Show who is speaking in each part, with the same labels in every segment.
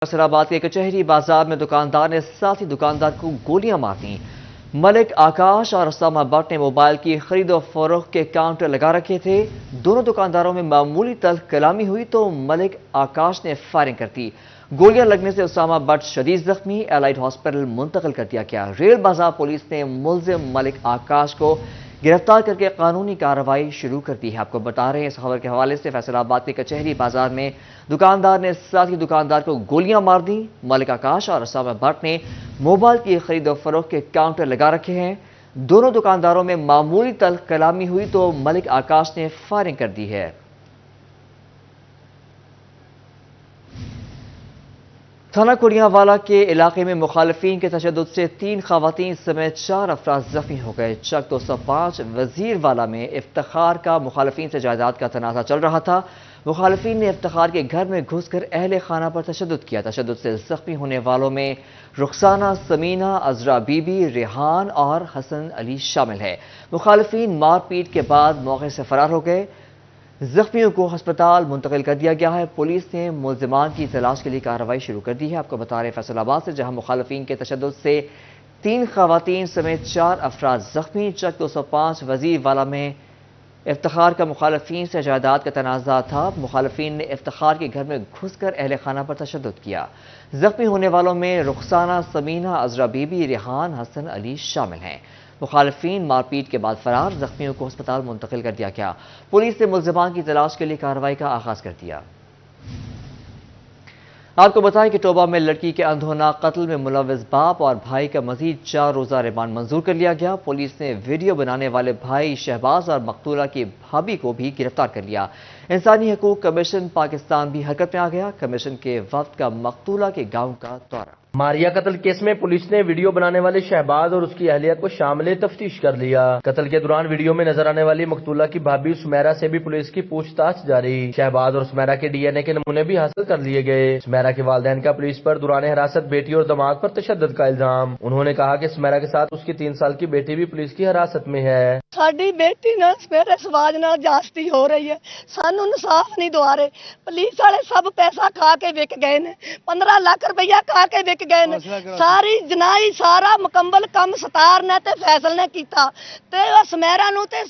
Speaker 1: فیصل آباد کے کچہری بازار میں دکاندار نے ساتھی دکاندار کو گولیاں مار دیں۔ ملک آکاش اور اسامہ بٹ نے موبائل کی خرید و فروخت کے کاؤنٹر لگا رکھے تھے۔ دونوں دکانداروں میں معمولی تلخ کلامی ہوئی تو ملک آکاش نے فائرنگ کر دی۔ گولیاں لگنے سے اسامہ بٹ شدید زخمی، ایلائٹ ہاسپٹل منتقل کر دیا گیا۔ ریل بازار پولیس نے ملزم ملک آکاش کو گرفتار کر کے قانونی کارروائی شروع کر دی ہے۔ آپ کو بتا رہے ہیں اس خبر کے حوالے سے، فیصل آباد کے کچہری بازار میں دکاندار نے ساتھی دکاندار کو گولیاں مار دیں۔ ملک آکاش اور اسامہ بٹ نے موبائل کی خرید و فروخت کے کاؤنٹر لگا رکھے ہیں۔ دونوں دکانداروں میں معمولی تلخ کلامی ہوئی تو ملک آکاش نے فائرنگ کر دی ہے۔ تھانہ کڑیاں کے علاقے میں مخالفین کے تشدد سے 3 خواتین سمیت 4 افراد زخمی ہو گئے۔ چک 205 وزیر والا میں افتخار کا مخالفین سے جائیداد کا تنازع چل رہا تھا۔ مخالفین نے افتخار کے گھر میں گھس کر اہل خانہ پر تشدد کیا۔ تشدد سے زخمی ہونے والوں میں رخسانہ، سمینہ، عذرا بی بی، ریحان اور حسن علی شامل ہے۔ مخالفین مار پیٹ کے بعد موقع سے فرار ہو گئے۔ زخمیوں کو ہسپتال منتقل کر دیا گیا ہے۔ پولیس نے ملزمان کی تلاش کے لیے کارروائی شروع کر دی ہے۔ آپ کو بتا رہے فیصل آباد سے، جہاں مخالفین کے تشدد سے 3 خواتین سمیت 4 افراد زخمی۔ چک 205 وزیر والا میں افتخار کا مخالفین سے جائیداد کا تنازع تھا۔ مخالفین نے افتخار کے گھر میں گھس کر اہل خانہ پر تشدد کیا۔ زخمی ہونے والوں میں رخسانہ، سمینہ، عذرا بی بی، ریحان، حسن علی شامل ہیں۔ مخالفین مار پیٹ کے بعد فرار، زخمیوں کو ہسپتال منتقل کر دیا گیا۔ پولیس نے ملزمان کی تلاش کے لیے کارروائی کا آغاز کر دیا۔ آپ کو بتائیں کہ ٹوبہ میں لڑکی کے اندھونا قتل میں ملوث باپ اور بھائی کا مزید 4 روزہ ریمانڈ منظور کر لیا گیا۔ پولیس نے ویڈیو بنانے والے بھائی شہباز اور مقتولہ کی بھابھی کو بھی گرفتار کر لیا۔ انسانی حقوق کمیشن پاکستان بھی حرکت میں آ گیا۔ کمیشن کے وفد کا مقتولہ کے گاؤں کا دورہ۔
Speaker 2: ماریہ قتل کیس میں پولیس نے ویڈیو بنانے والے شہباز اور اس کی اہلیہ کو شامل تفتیش کر لیا۔ قتل کے دوران ویڈیو میں نظر آنے والی مقتولہ کی بھابھی سمیرہ سے بھی پولیس کی پوچھ تاچھ جاری۔ شہباز اور سمیرہ کے ڈی این اے کے نمونے بھی حاصل کر لیے گئے۔ سمیرہ کے والدین کا پولیس پر دوران حراست بیٹی اور داماد پر تشدد کا الزام۔ انہوں نے کہا کہ سمیرہ کے ساتھ اس کی 3 سال کی بیٹی بھی پولیس کی حراست میں ہے۔
Speaker 3: ساڈی بیٹی نا سمیرہ سواج نال جاستی ہو رہی ہے، سانو انصاف نہیں دوا رہے۔ پولیس والے سب پیسہ کھا کے وک گئے نے، 15 لاکھ روپیہ کھا کے وک گئے نے۔ ساری جنائی سارا مکمل کم ستار نے تے فیصل نے کیتا تے سمیرہ نو تے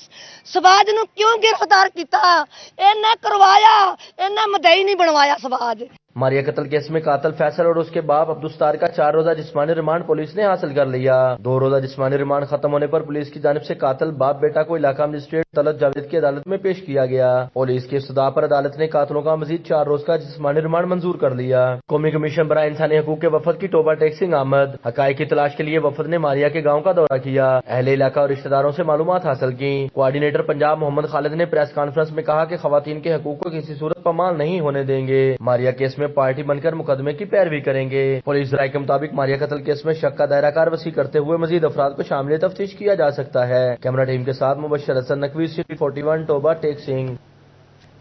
Speaker 3: سواج نو کیوں گرفتار کیتا؟ اینے کروایا، اینے مدعی نہیں بنوایا سواج۔
Speaker 2: ماریہ قتل کیس میں قاتل فیصل اور اس کے باپ عبدالستار کا 4 روزہ جسمانی ریمانڈ پولیس نے حاصل کر لیا۔ 2 روزہ جسمانی ریمانڈ ختم ہونے پر پولیس کی جانب سے قاتل باپ بیٹا کو علاقہ مجسٹریٹ طلعت جاوید کی عدالت میں پیش کیا گیا۔ پولیس کی استدعا پر عدالت نے قاتلوں کا مزید 4 روز کا جسمانی ریمانڈ منظور کر لیا۔ قومی کمیشن برائے انسانی حقوق کے وفد کی ٹوبہ ٹیکسنگ آمد۔ حقائق کی تلاش کے لیے وفد نے ماریہ کے گاؤں کا دورہ کیا، اہل علاقہ اور رشتہ داروں سے معلومات حاصل کی۔ کوآرڈینیٹر پنجاب محمد خالد نے پریس کانفرنس میں کہا کہ خواتین کے حقوق کو کسی صورت پامال نہیں ہونے دیں گے۔ ماریہ کیس میں پارٹی بن کر مقدمے کی پیروی کریں گے۔ پولیس رائے کے مطابق ماریہ قتل کیس میں شک کا دائرہ کار وسیع کرتے ہوئے مزید افراد کو شامل تفتیش کیا جا سکتا ہے۔ کیمرہ ٹیم کے ساتھ مبشر حسن نقوی، سٹی 41 ٹوبہ ٹیکسنگ۔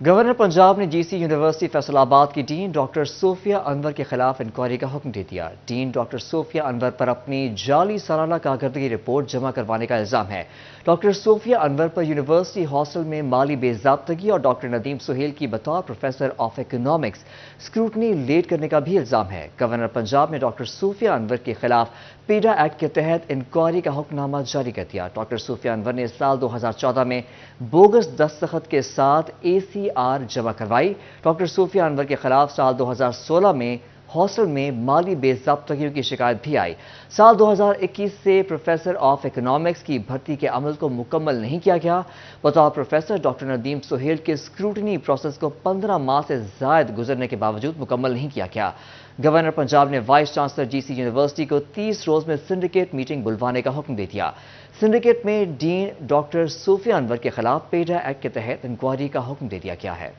Speaker 1: گورنر پنجاب نے جی سی یونیورسٹی فیصل آباد کی ڈین ڈاکٹر صوفیہ انور کے خلاف انکوائری کا حکم دے دیا۔ ڈین ڈاکٹر صوفیہ انور پر اپنی جعلی سالانہ کارکردگی رپورٹ جمع کروانے کا الزام ہے۔ ڈاکٹر صوفیہ انور پر یونیورسٹی ہاسٹل میں مالی بے ضابطگی اور ڈاکٹر ندیم سہیل کی بطور professor of economics scrutiny late کرنے کا بھی الزام ہے۔ گورنر پنجاب نے ڈاکٹر صوفیہ انور کے خلاف پیڈا ایکٹ کے تحت انکوائری کا حکم نامہ جاری کر دیا۔ ڈاکٹر صوفیہ انور نے سال 2014 میں بوگس دستخط کے ساتھ اے سی آر جمع کروائی۔ ڈاکٹر صوفیہ انور کے خلاف سال 2016 میں ہاسٹل میں مالی بے ضابطگیوں کی شکایت بھی آئی۔ سال 2021 سے پروفیسر آف اکنامکس کی بھرتی کے عمل کو مکمل نہیں کیا گیا۔ بطور پروفیسر ڈاکٹر ندیم سہیل کے اسکروٹنی پروسیس کو 15 ماہ سے زائد گزرنے کے باوجود مکمل نہیں کیا گیا۔ گورنر پنجاب نے وائس چانسلر جی سی یونیورسٹی کو 30 روز میں سنڈیکیٹ میٹنگ بلوانے کا حکم دے دیا۔ سنڈیکیٹ میں ڈین ڈاکٹر صوفیہ انور کے خلاف پیڈا ایکٹ کے تحت انکوائری کا حکم دے دیا گیا ہے۔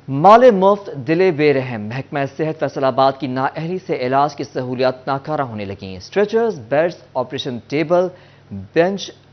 Speaker 1: مال مفت دلے بے رحم، محکمہ صحت فیصل آباد کی نااہلی سے علاج کی سہولیات ناکارہ ہونے لگیں۔ اسٹریچرز، بیڈز، آپریشن ٹیبل، بینچ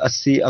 Speaker 4: 80,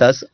Speaker 4: 10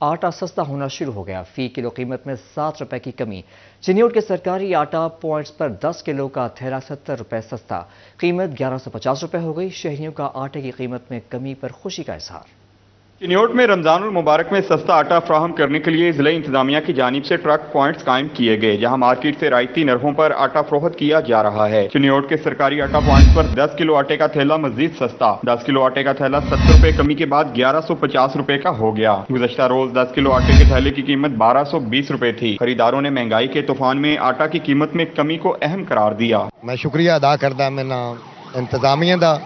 Speaker 1: آٹا سستا ہونا شروع ہو گیا، فی کلو قیمت میں 7 روپے کی کمی۔ چنیوٹ کے سرکاری آٹا پوائنٹس پر 10 کلو کا تھیلا 70 روپے سستا، قیمت 1150 روپے ہو گئی۔ شہریوں کا آٹے کی قیمت میں کمی پر خوشی کا اظہار۔
Speaker 5: چنیوٹ میں رمضان المبارک میں سستا آٹا فراہم کرنے کے لیے ضلع انتظامیہ کی جانب سے ٹرک پوائنٹس قائم کیے گئے، جہاں مارکیٹ سے رعایتی نرخوں پر آٹا فروخت کیا جا رہا ہے۔ چنیوٹ کے سرکاری آٹا پوائنٹس پر 10 کلو آٹے کا تھیلا مزید سستا، 10 کلو آٹے کا تھیلا 70 روپے کمی کے بعد 1150 روپے کا ہو گیا۔ گزشتہ روز 10 کلو آٹے کے تھیلے کی قیمت 1220 روپے تھی۔ خریداروں نے مہنگائی کے طوفان میں آٹا کی قیمت میں کمی کو اہم قرار دیا۔
Speaker 6: میں شکریہ ادا کرتا میں انتظامیہ دا،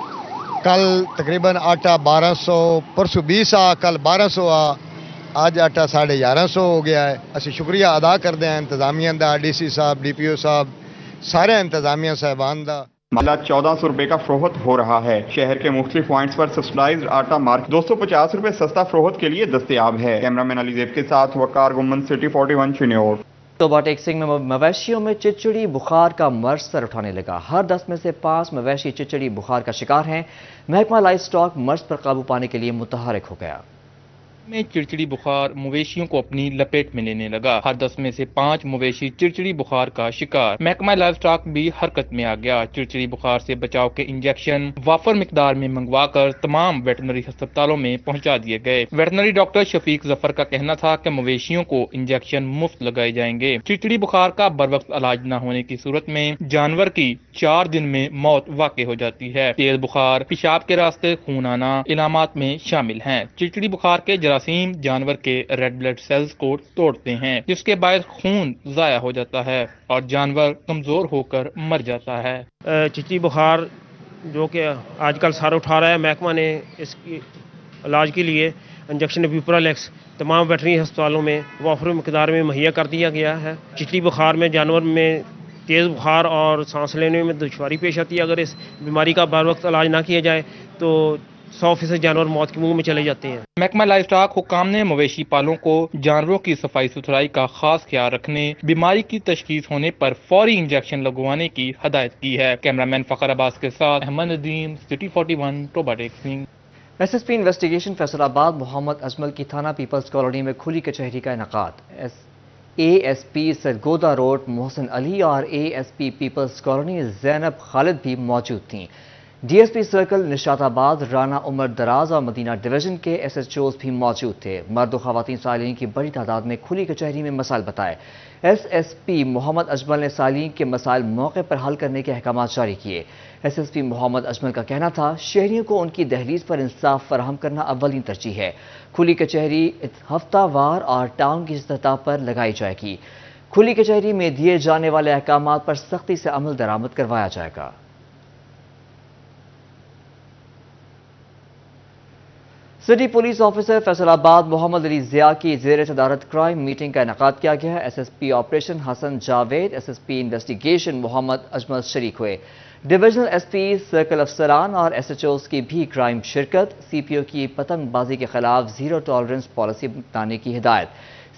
Speaker 6: کل تقریباً آٹا 1200 پرسوں 20 آ، کل 1200 آ، آج آٹا 1150 ہو گیا ہے۔ اسی شکریہ ادا کرتے ہیں انتظامیہ دا، ڈی سی صاحب، ڈی پی او صاحب، سارے انتظامیہ صاحبان دا۔
Speaker 5: مالا 1400 روپے کا فروخت ہو رہا ہے۔ شہر کے مختلف پوائنٹس پر سبسڈائزڈ آٹا مارک 250 روپے سستا فروخت کے لیے دستیاب ہے۔ کیمرہ مین علی زیب کے ساتھ وقار گمن، سٹی 41 چنیوٹ۔
Speaker 1: توبہ ٹیکسنگ میں مویشیوں میں چچڑی بخار کا مرض سر اٹھانے لگا، ہر 10 میں سے 5 مویشی چچڑی بخار کا شکار ہیں۔ محکمہ لائف سٹاک مرض پر قابو پانے کے لیے متحرک ہو گیا۔
Speaker 7: میں چڑچڑی بخار مویشیوں کو اپنی لپیٹ میں لینے لگا، ہر 10 میں سے 5 مویشی چڑچڑی بخار کا شکار۔ محکمہ لائف سٹاک بھی حرکت میں آ گیا، چڑچڑی بخار سے بچاؤ کے انجیکشن وافر مقدار میں منگوا کر تمام ویٹرنری ہسپتالوں میں پہنچا دیے گئے۔ ویٹرنری ڈاکٹر شفیق ظفر کا کہنا تھا کہ مویشیوں کو انجیکشن مفت لگائے جائیں گے۔ چڑچڑی بخار کا بروقت علاج نہ ہونے کی صورت میں جانور کی 4 دن میں موت واقع ہو جاتی ہے۔ تیز بخار، پیشاب کے راستے خون آنا علامات میں شامل ہیں۔ چڑچڑی بخار کے جراثیم جانور کے ریڈ بلڈ سیلز کو توڑتے ہیں، جس کے باعث خون ضائع ہو جاتا ہے اور جانور کمزور ہو کر مر جاتا ہے۔
Speaker 8: چڑچڑی بخار جو کہ آج کل سر اٹھا رہا ہے، محکمہ نے اس کی علاج کے لیے انجیکشن ویپرالیکس تمام ویٹرنری ہسپتالوں میں وافر مقدار میں مہیا کر دیا گیا ہے۔ چڑچڑی بخار میں جانور میں تیز بخار اور سانس لینے میں دشواری پیش آتی ہے، اگر اس بیماری کا بر وقت علاج نہ کیا جائے تو 100% جانور موت کے منہ میں چلے جاتے ہیں۔
Speaker 7: محکمہ لائف سٹاک حکام نے مویشی پالوں کو جانوروں کی صفائی ستھرائی کا خاص خیال رکھنے، بیماری کی تشخیص ہونے پر فوری انجیکشن لگوانے کی ہدایت کی ہے۔ کیمرہ مین فخر عباس کے ساتھ احمد ندیم، سٹی 41 توبہ taxing.
Speaker 1: S S P investigation Faisal آباد محمد اجمل کی تھانہ پیپلز کالونی میں کھلی کچہری کا انعقاد۔ A S P Sargodha road Mohsin Ali اور A S P peoples colony Zainab Khalid بھی موجود تھیں۔ D S P circle Nishatabad Rana Umar Daraz اور مدینہ ڈویژن کے ایس ایچ اوز بھی موجود تھے۔ مرد و خواتین سائلین کی بڑی تعداد میں کھلی کچہری میں مسائل بتائے۔ ایس ایس پی محمد اجمل نے سائلین کے مسائل موقع پر حل کرنے کے احکامات جاری کیے۔ ایس ایس پی محمد اجمل کا کہنا تھا شہریوں کو ان کی دہلیز پر انصاف فراہم کرنا اولین ترجیح ہے۔ کھلی کچہری ہفتہ وار اور ٹاؤن کی سطح پر لگائی جائے گی۔ کھلی کچہری میں دیے جانے والے احکامات پر سختی سے عمل درآمد کروایا جائے گا۔ سٹی پولیس آفیسر فیصل آباد محمد علی ضیاء کی زیر صدارت کرائم میٹنگ کا انعقاد کیا گیا ہے۔ S S P operation Hassan Javed, S S P investigation Muhammad Ajmal شریک ہوئے۔ ڈویژنل ایس پی، سرکل افسران اور ایس ایچ اوز کی بھی کرائم شرکت۔ سی پی او کی پتنگ بازی کے خلاف زیرو ٹالرنس پالیسی اپنانے کی ہدایت۔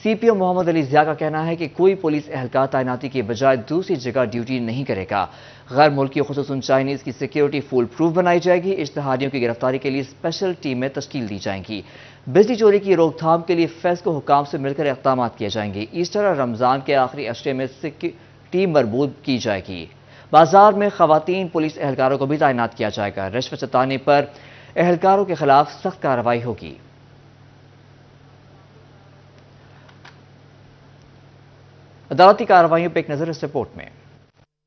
Speaker 1: سی پی او محمد علی ضیاء کا کہنا ہے کہ کوئی پولیس اہلکار تعیناتی کے بجائے دوسری جگہ ڈیوٹی نہیں کرے گا۔ غیر ملکی خصوصاً چائنیز کی سیکیورٹی فول پروف بنائی جائے گی۔ اشتہاریوں کی گرفتاری کے لیے اسپیشل ٹیمیں تشکیل دی جائیں گی۔ بجلی چوری کی روک تھام کے لیے فیسکو حکام سے مل کر اقدامات کیے جائیں گے۔ ایسٹر اور رمضان کے آخری عشرے میں ٹیم مربوط کی جائے گی۔ بازار میں خواتین پولیس اہلکاروں کو بھی تعینات کیا جائے گا۔ رشوت ستانے پر اہلکاروں کے خلاف سخت کارروائی ہوگی۔ عدالتی کارروائیوں پہ ایک نظر اس رپورٹ میں۔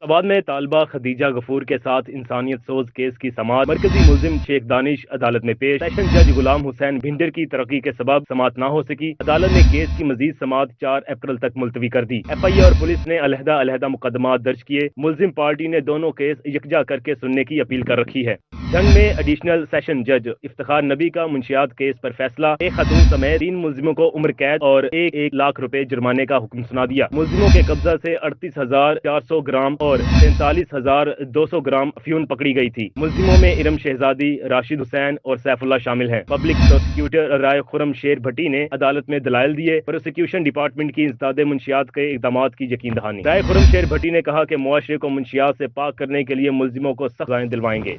Speaker 9: آباد میں طالبہ خدیجہ غفور کے ساتھ انسانیت سوز کیس کی سماعت، مرکزی ملزم شیخ دانش عدالت میں پیش۔ سیشن جج غلام حسین بھنڈر کی ترقی کے سبب سماعت نہ ہو سکی، عدالت نے کیس کی مزید سماعت 4 اپریل تک ملتوی کر دی۔ ایف آئی اے اور پولیس نے علیحدہ مقدمات درج کیے۔ ملزم پارٹی نے دونوں کیس یکجا کر کے سننے کی اپیل کر رکھی ہے۔ جنگ میں ایڈیشنل سیشن جج افتخار نبی کا منشیات کیس پر فیصلہ، ایک خاتون سمیت 3 ملزموں کو عمر قید اور 1 لاکھ روپے جرمانے کا حکم سنا دیا۔ ملزموں کے قبضہ سے 38,400 گرام اور 43,200 گرام افیون پکڑی گئی تھی۔ ملزموں میں ارم شہزادی، راشد حسین اور سیف اللہ شامل ہیں۔ پبلک پروسیکیوٹر رائے خرم شیر بھٹی نے عدالت میں دلائل دیے، پروسیکیوشن ڈپارٹمنٹ کی انسداد منشیات کے اقدامات کی یقین دہانی۔ رائے خرم شیر بھٹی نے کہا کہ معاشرے کو منشیات سے پاک کرنے کے لیے ملزموں کو سخت سزائیں دلوائیں گے۔